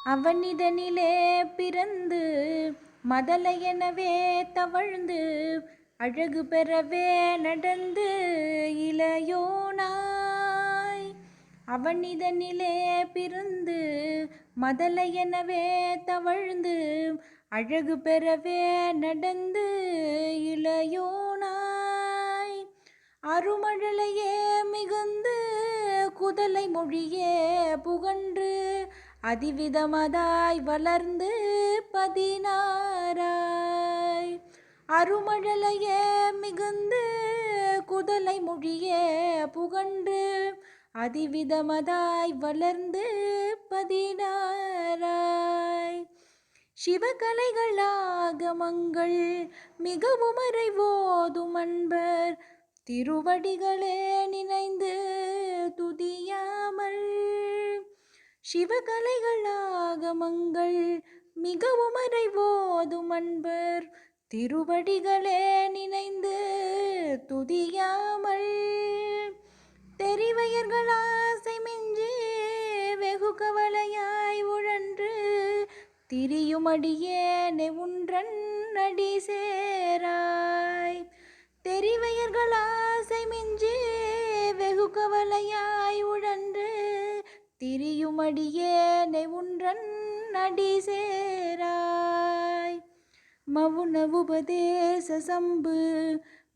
அவனிதனிலே பிறந்து மதலையெனவே தவழ்ந்து அழகு பெறவே நடந்து இளையோனாய். அவனிதனிலே பிறந்து மதலையெனவே தவழ்ந்து அழகு பெறவே நடந்து இளையோனாய். அருமழலையே மிகுந்து குதலை மொழியே புகன்று அதிவிதமதாய் வளர்ந்து 16ஆய். அருமழலையே மிகுந்து குதலை மொழியே புகன்று அதிவிதமதாய் வளர்ந்து 16ஆய். சிவகலைகள் ஆகமங்கள் மிகவும் அறிவோதும் அன்பர் திருவடிகளே நினைந்து துதியாமல். சிவகலைகள் ஆகமங்கள் மிகவும் அறிவோதும் அன்பர் திருவடிகளே நினைந்து துதியாமல். தெரிவையர்கள் ஆசை மிஞ்சி வெகு கவலையாய் உழன்று திரியுமடியேனை உன்றன் அடி சேராய். தெரிவையர்கள் ஆசை மிஞ்சி வெகு கவலையாய் உழன்று திரியுமடியேனை உன்றன் அடி சேராய். மவுன உபதேச சம்பு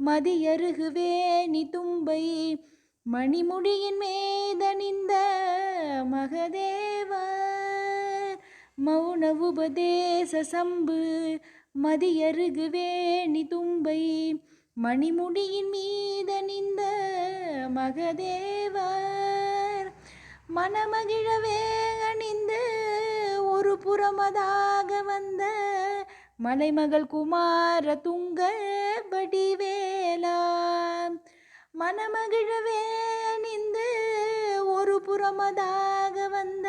மதியருகுவேணி தும்பை மணிமுடியின் மேதணிந்த மகதேவர். மவுன உபதேச சம்பு மதியருகுவேணி தும்பை மணிமுடியின் மீதணிந்த மகதேவர். மனமகிழவே அணிந்து ஒரு புறமதாக வந்த மலைமகள் குமார துங்க வடிவேலா. மனமகிழவே அணிந்து ஒரு புறமதாக வந்த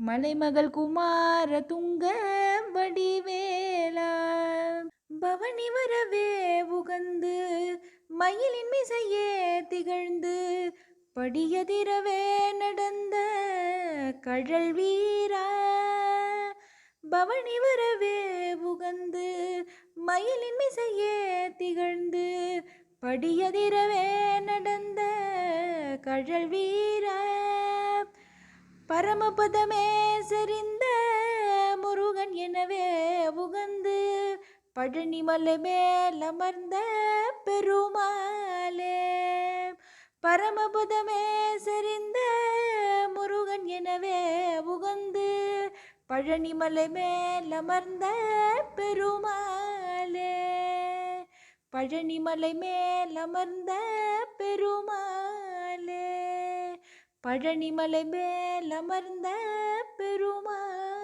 மலைமகள் குமார துங்க வடிவேலா. பவனி வரவே உகந்து மயிலின் மிசையே திகழ்ந்து படியதிரவே நடந்த கழல் வீரா. பவனி வரவே உகந்து மயிலின் மிசையே திகழ்ந்து படியதிரவே நடந்த கழல் வீரா. பரமபதமே செறிந்த முருகன் எனவே உகந்து பழனிமலை மேல் அமர்ந்த பெருமாளே. பரமபதமே செறிந்த முருகன் எனவே உகந்து பழனிமலை மேல் அமர்ந்த பெருமாளே. பழனிமலை மேல் அமர்ந்த பெருமாளே. பழனிமலை மேல் அமர்ந்த பெருமாளே.